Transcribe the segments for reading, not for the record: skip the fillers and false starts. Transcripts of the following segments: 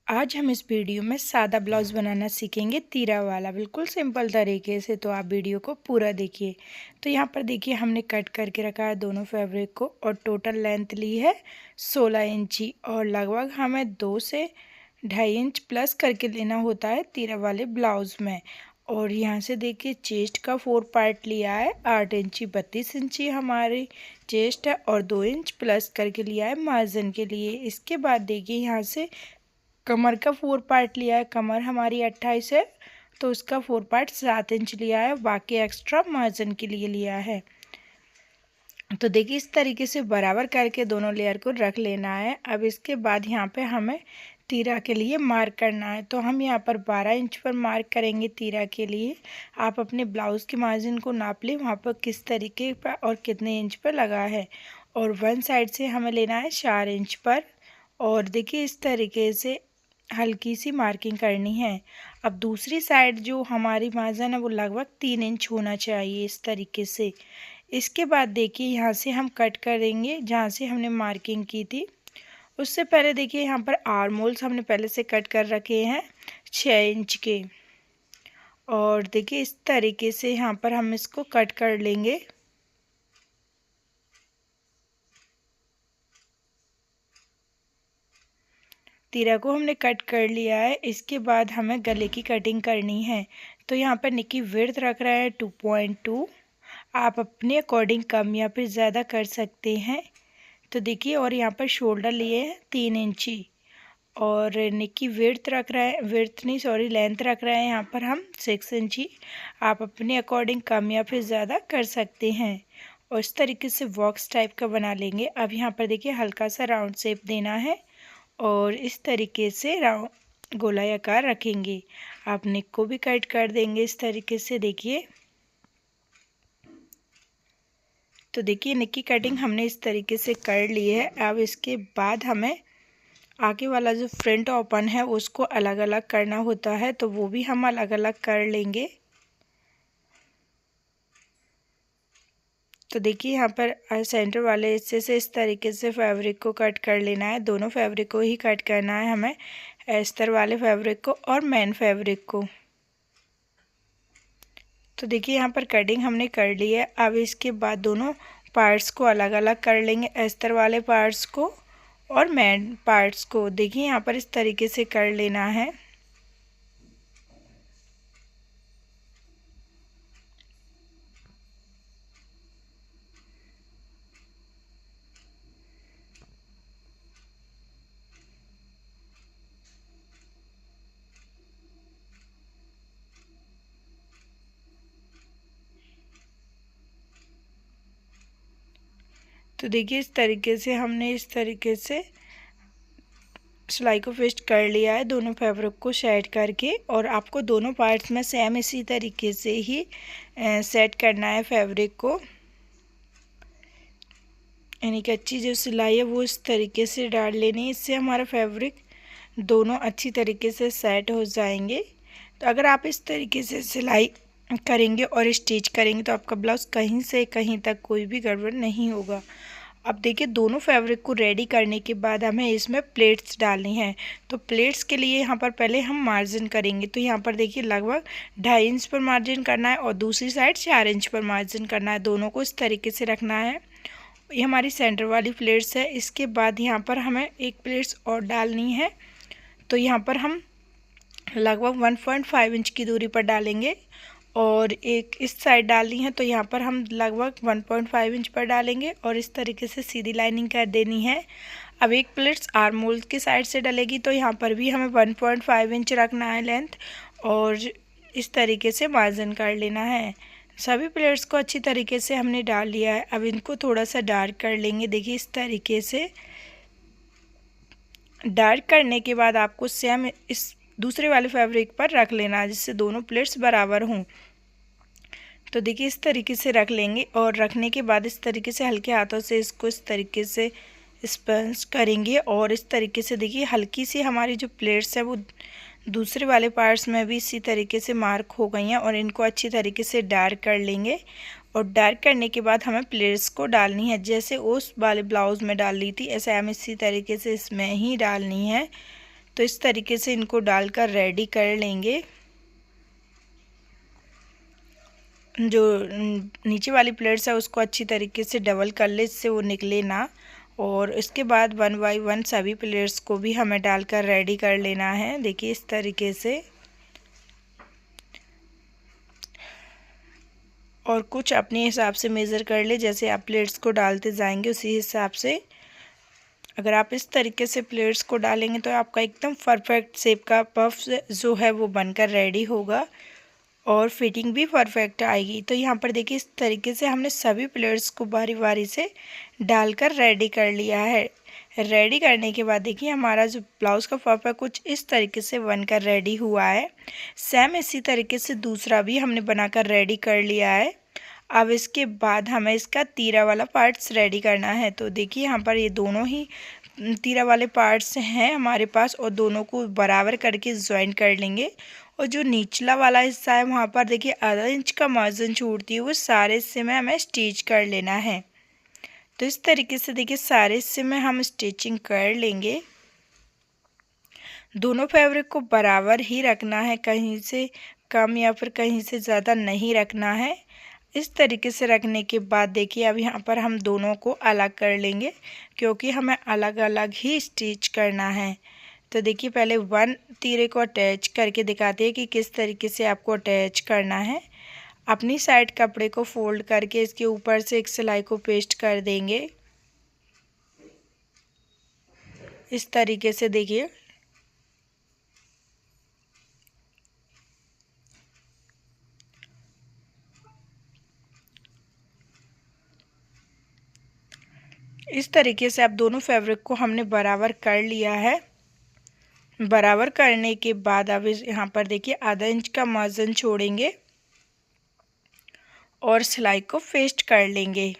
आज हम इस वीडियो में सादा ब्लाउज़ बनाना सीखेंगे तीरा वाला, बिल्कुल सिंपल तरीके से। तो आप वीडियो को पूरा देखिए। तो यहाँ पर देखिए हमने कट करके रखा है दोनों फैब्रिक को और टोटल लेंथ ली है 16 इंची और लगभग हमें 2 से 2.5 इंच प्लस करके लेना होता है तीरा वाले ब्लाउज़ में। और यहाँ से देखिए चेस्ट का 4 पार्ट लिया है 8 इंची 32 इंची हमारी चेस्ट है और 2 इंच प्लस करके लिया है मार्जिन के लिए। इसके बाद देखिए यहाँ से कमर का 4 पार्ट लिया है, कमर हमारी 28 है तो उसका 4 पार्ट 7 इंच लिया है, बाकी एक्स्ट्रा मार्जिन के लिए लिया है। तो देखिए इस तरीके से बराबर करके दोनों लेयर को रख लेना है। अब इसके बाद यहाँ पे हमें तीरा के लिए मार्क करना है, तो हम यहाँ पर 12 इंच पर मार्क करेंगे तीरा के लिए। आप अपने ब्लाउज़ के मार्जिन को नाप लें वहाँ पर किस तरीके पर और कितने इंच पर लगा है। और वन साइड से हमें लेना है 4 इंच पर। और देखिए इस तरीके से हल्की सी मार्किंग करनी है। अब दूसरी साइड जो हमारी मार्जिन है वो लगभग 3 इंच होना चाहिए इस तरीके से। इसके बाद देखिए यहाँ से हम कट करेंगे जहाँ से हमने मार्किंग की थी। उससे पहले देखिए यहाँ पर आर्म होल्स हमने पहले से कट कर रखे हैं 6 इंच के। और देखिए इस तरीके से यहाँ पर हम इसको कट कर लेंगे। तीरा को हमने कट कर लिया है। इसके बाद हमें गले की कटिंग करनी है। तो यहाँ पर नेक की विड्थ रख रहा है 2.2। आप अपने अकॉर्डिंग कम या फिर ज़्यादा कर सकते हैं। तो देखिए और यहाँ पर शोल्डर लिए हैं 3 इंची और नेक की विड्थ रख रहा है, लेंथ रख रहा है यहाँ पर हम 6 इंची। आप अपने अकॉर्डिंग कम या फिर ज़्यादा कर सकते हैं। और इस तरीके से बॉक्स टाइप का बना लेंगे। अब यहाँ पर देखिए हल्का सा राउंड शेप देना है और इस तरीके से राउंड गोलाई आकार रखेंगे। आप नेक को भी कट कर देंगे इस तरीके से। देखिए तो देखिए नेक की कटिंग हमने इस तरीके से कर ली है। अब इसके बाद हमें आगे वाला जो फ्रंट ओपन है उसको अलग अलग करना होता है, तो वो भी हम अलग अलग कर लेंगे। तो देखिए यहाँ पर सेंटर वाले हिस्से से इस तरीके से फैब्रिक को कट कर लेना है। दोनों फैब्रिक को ही कट करना है हमें, अस्तर वाले फैब्रिक को और मेन फैब्रिक को। तो देखिए यहाँ पर कटिंग हमने कर ली है। अब इसके बाद दोनों पार्ट्स को अलग अलग कर लेंगे, अस्तर वाले पार्ट्स को और मेन पार्ट्स को। देखिए यहाँ पर इस तरीके से कर लेना है। तो देखिए इस तरीके से हमने इस तरीके से सिलाई को फिक्स कर लिया है दोनों फैब्रिक को सेट करके। और आपको दोनों पार्ट्स में सेम इसी तरीके से ही सेट करना है फैब्रिक को, यानी कि अच्छी जो सिलाई है वो इस तरीके से डाल लेनी है। इससे हमारा फैब्रिक दोनों अच्छी तरीके से सेट हो जाएंगे। तो अगर आप इस तरीके से सिलाई करेंगे और स्टिच करेंगे तो आपका ब्लाउज़ कहीं से कहीं तक कोई भी गड़बड़ नहीं होगा। अब देखिए दोनों फैब्रिक को रेडी करने के बाद हमें इसमें प्लेट्स डालनी है। तो प्लेट्स के लिए यहाँ पर पहले हम मार्जिन करेंगे। तो यहाँ पर देखिए लगभग 2.5 इंच पर मार्जिन करना है और दूसरी साइड 4 इंच पर मार्जिन करना है। दोनों को इस तरीके से रखना है। ये हमारी सेंटर वाली प्लेट्स है। इसके बाद यहाँ पर हमें एक प्लेट्स और डालनी है। तो यहाँ पर हम लगभग 1.5 इंच की दूरी पर डालेंगे और एक इस साइड डालनी है। तो यहाँ पर हम लगभग 1.5 इंच पर डालेंगे और इस तरीके से सीधी लाइनिंग कर देनी है। अब एक प्लेट्स आर्म होल की साइड से डलेगी तो यहाँ पर भी हमें 1.5 इंच रखना है लेंथ और इस तरीके से मार्जिन कर लेना है। सभी प्लेट्स को अच्छी तरीके से हमने डाल लिया है। अब इनको थोड़ा सा डार्क कर लेंगे। देखिए इस तरीके से डार्क करने के बाद आपको सेम इस दूसरे वाले फैब्रिक पर रख लेना है जिससे दोनों प्लेट्स बराबर हों। तो देखिए इस तरीके से रख लेंगे और रखने के बाद इस तरीके से हल्के हाथों से इसको इस तरीके से स्पंज करेंगे। और इस तरीके से देखिए हल्की सी हमारी जो प्लेट्स है वो दूसरे वाले पार्ट्स में भी इसी तरीके से मार्क हो गई हैं और इनको अच्छी तरीके से डार्क कर लेंगे। और डार्क करने के बाद हमें प्लेट्स को डालनी है, जैसे उस वाले ब्लाउज़ में डाल ली थी ऐसे हमें इसी तरीके से इसमें ही डालनी है। तो इस तरीके से इनको डालकर रेडी कर लेंगे। जो नीचे वाली प्लेट्स है उसको अच्छी तरीके से डबल कर ले, इससे वो निकले ना। और इसके बाद 1 बाय 1 सभी प्लेट्स को भी हमें डालकर रेडी कर लेना है। देखिए इस तरीके से। और कुछ अपने हिसाब से मेज़र कर ले, जैसे आप प्लेट्स को डालते जाएंगे उसी हिसाब से। अगर आप इस तरीके से प्लेट्स को डालेंगे तो आपका एकदम परफेक्ट शेप का पफ जो है वो बनकर रेडी होगा और फिटिंग भी परफेक्ट आएगी। तो यहाँ पर देखिए इस तरीके से हमने सभी प्लेट्स को बारी बारी से डालकर रेडी कर लिया है। रेडी करने के बाद देखिए हमारा जो ब्लाउज़ का पफ है कुछ इस तरीके से बनकर रेडी हुआ है। सेम इसी तरीके से दूसरा भी हमने बनाकर रेडी कर लिया है। अब इसके बाद हमें इसका तीरा वाला पार्ट्स रेडी करना है। तो देखिए यहाँ पर ये दोनों ही तीरा वाले पार्ट्स हैं हमारे पास और दोनों को बराबर करके ज्वाइन कर लेंगे। और जो निचला वाला हिस्सा है वहाँ पर देखिए आधा इंच का मार्जिन छोड़ती है, वो सारे हिस्से में हमें स्टिच कर लेना है। तो इस तरीके से देखिए सारे हिस्से में हम स्टिचिंग कर लेंगे। दोनों फैब्रिक को बराबर ही रखना है, कहीं से कम या फिर कहीं से ज़्यादा नहीं रखना है। इस तरीके से रखने के बाद देखिए अब यहाँ पर हम दोनों को अलग कर लेंगे, क्योंकि हमें अलग अलग ही स्टिच करना है। तो देखिए पहले 1 तीरे को अटैच करके दिखाते हैं कि किस तरीके से आपको अटैच करना है। अपनी साइड कपड़े को फोल्ड करके इसके ऊपर से एक सिलाई को पेस्ट कर देंगे इस तरीके से। देखिए इस तरीके से अब दोनों फैब्रिक को हमने बराबर कर लिया है। बराबर करने के बाद अब यहाँ पर देखिए आधा इंच का मार्जिन छोड़ेंगे और सिलाई को पेस्ट कर लेंगे।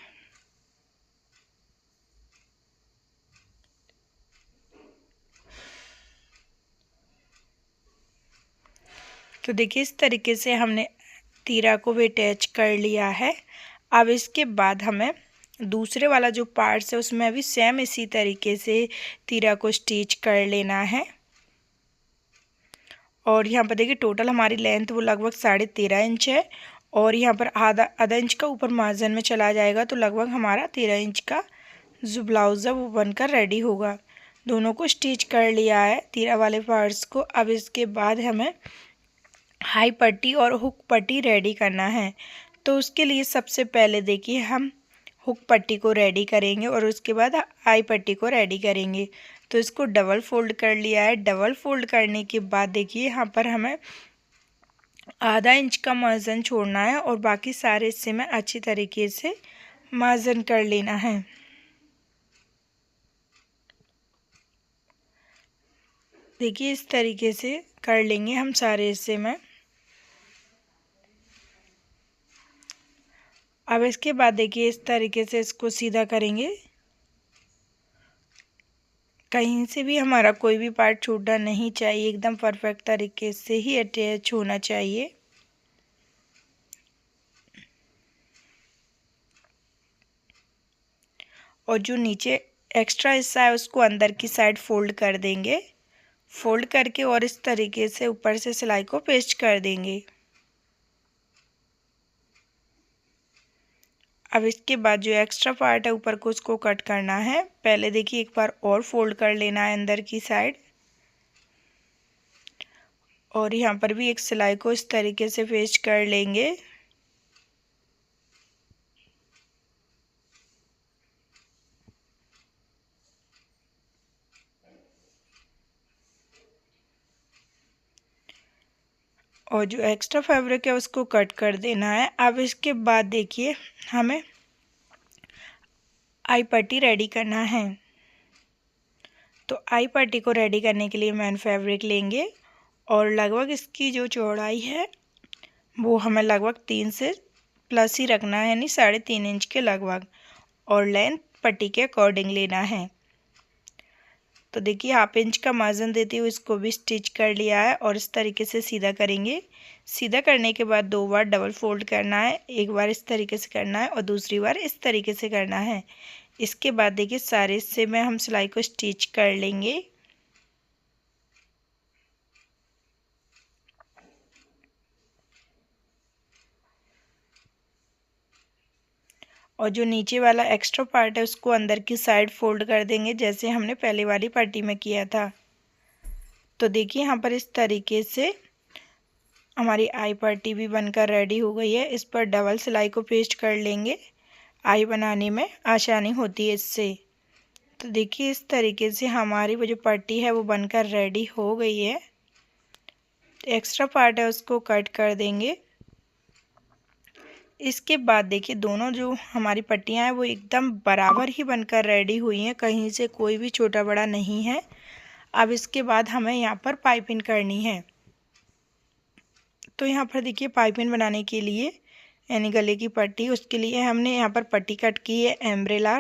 तो देखिए इस तरीके से हमने तीरा को भी अटैच कर लिया है। अब इसके बाद हमें दूसरे वाला जो पार्ट्स है उसमें अभी सेम इसी तरीके से तीरा को स्टिच कर लेना है। और यहाँ पर देखिए टोटल हमारी लेंथ वो लगभग 13.5 इंच है और यहाँ पर आधा इंच का ऊपर मार्जिन में चला जाएगा, तो लगभग हमारा 13 इंच का जो ब्लाउज़ है वो बनकर रेडी होगा। दोनों को स्टिच कर लिया है तीरा वाले पार्ट्स को। अब इसके बाद हमें हाई पट्टी और हुक पट्टी रेडी करना है। तो उसके लिए सबसे पहले देखिए हम हुक पट्टी को रेडी करेंगे और उसके बाद हाई पट्टी को रेडी करेंगे। तो इसको डबल फोल्ड कर लिया है। डबल फोल्ड करने के बाद देखिए यहाँ पर हमें आधा इंच का मार्जिन छोड़ना है और बाकी सारे हिस्से में अच्छी तरीके से मार्जिन कर लेना है। देखिए इस तरीके से कर लेंगे हम सारे हिस्से में। अब इसके बाद देखिए इस तरीके से इसको सीधा करेंगे, कहीं से भी हमारा कोई भी पार्ट छूटना नहीं चाहिए, एकदम परफेक्ट तरीके से ही अटैच होना चाहिए। और जो नीचे एक्स्ट्रा हिस्सा है उसको अंदर की साइड फोल्ड कर देंगे। फोल्ड करके और इस तरीके से ऊपर से सिलाई को पेस्ट कर देंगे। अब इसके बाद जो एक्स्ट्रा पार्ट है ऊपर को उसको कट करना है। पहले देखिए एक बार और फोल्ड कर लेना है अंदर की साइड और यहाँ पर भी एक सिलाई को इस तरीके से पेस्ट कर लेंगे। और जो एक्स्ट्रा फैब्रिक है उसको कट कर देना है। अब इसके बाद देखिए हमें आई पट्टी रेडी करना है। तो आई पट्टी को रेडी करने के लिए मैन फैब्रिक लेंगे और लगभग इसकी जो चौड़ाई है वो हमें लगभग 3 से प्लस ही रखना है, यानी 3.5 इंच के लगभग, और लेंथ पट्टी के अकॉर्डिंग लेना है। तो देखिए हाफ इंच का मार्जिन देते हुए इसको भी स्टिच कर लिया है और इस तरीके से सीधा करेंगे। सीधा करने के बाद 2 बार डबल फोल्ड करना है, एक बार इस तरीके से करना है और दूसरी बार इस तरीके से करना है। इसके बाद देखिए सारे हिस्से में हम सिलाई को स्टिच कर लेंगे। और जो नीचे वाला एक्स्ट्रा पार्ट है उसको अंदर की साइड फोल्ड कर देंगे, जैसे हमने पहले वाली पट्टी में किया था। तो देखिए यहाँ पर इस तरीके से हमारी आई पट्टी भी बनकर रेडी हो गई है। इस पर डबल सिलाई को पेस्ट कर लेंगे, आई बनाने में आसानी होती है इससे। तो देखिए इस तरीके से हमारी वो जो पट्टी है वो बनकर रेडी हो गई है। तो एक्स्ट्रा पार्ट है उसको कट कर देंगे। इसके बाद देखिए दोनों जो हमारी पट्टियां हैं वो एकदम बराबर ही बनकर रेडी हुई हैं, कहीं से कोई भी छोटा बड़ा नहीं है। अब इसके बाद हमें यहाँ पर पाइपिंग करनी है। तो यहाँ पर देखिए पाइपिंग बनाने के लिए यानी गले की पट्टी, उसके लिए हमने यहाँ पर पट्टी कट की है एम्ब्रेला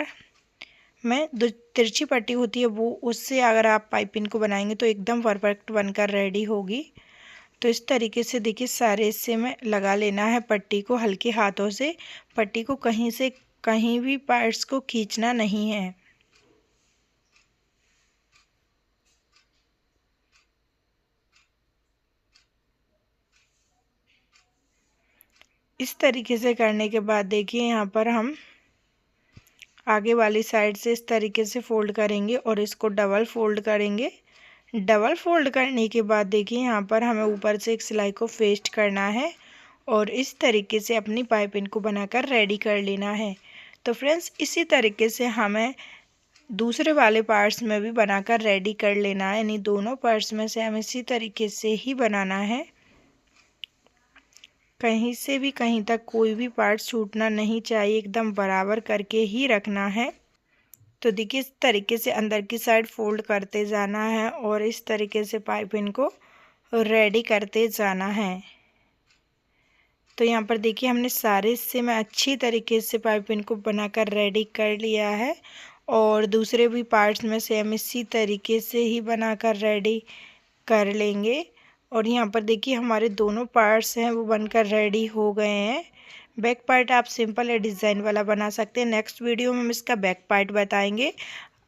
में। जो तिरछी पट्टी होती है वो, उससे अगर आप पाइपिंग को बनाएंगे तो एकदम परफेक्ट बनकर रेडी होगी। तो इस तरीके से देखिए सारे हिस्से में लगा लेना है पट्टी को हल्के हाथों से। पट्टी को कहीं से कहीं भी पार्ट्स को खींचना नहीं है। इस तरीके से करने के बाद देखिए यहाँ पर हम आगे वाली साइड से इस तरीके से फोल्ड करेंगे और इसको डबल फोल्ड करेंगे। डबल फोल्ड करने के बाद देखिए यहाँ पर हमें ऊपर से एक सिलाई को पेस्ट करना है और इस तरीके से अपनी पाइपिंग को बनाकर रेडी कर लेना है। तो फ्रेंड्स इसी तरीके से हमें दूसरे वाले पार्ट्स में भी बनाकर रेडी कर लेना है, यानी दोनों पार्ट्स में से हमें इसी तरीके से ही बनाना है। कहीं से भी कहीं तक कोई भी पार्ट छूटना नहीं चाहिए, एकदम बराबर करके ही रखना है। तो देखिए इस तरीके से अंदर की साइड फोल्ड करते जाना है और इस तरीके से पाइपिंग को रेडी करते जाना है। तो यहाँ पर देखिए हमने सारे हिस्से में अच्छी तरीके से पाइपिंग को बनाकर रेडी कर लिया है और दूसरे भी पार्ट्स में से हम इसी तरीके से ही बनाकर रेडी कर लेंगे। और यहाँ पर देखिए हमारे दोनों पार्ट्स हैं वो बनकर रेडी हो गए हैं। बैक पार्ट आप सिंपल या डिज़ाइन वाला बना सकते हैं। नेक्स्ट वीडियो में हम इसका बैक पार्ट बताएंगे।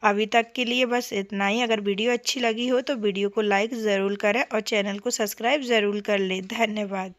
अभी तक के लिए बस इतना ही। अगर वीडियो अच्छी लगी हो तो वीडियो को लाइक ज़रूर करें और चैनल को सब्सक्राइब ज़रूर कर लें। धन्यवाद।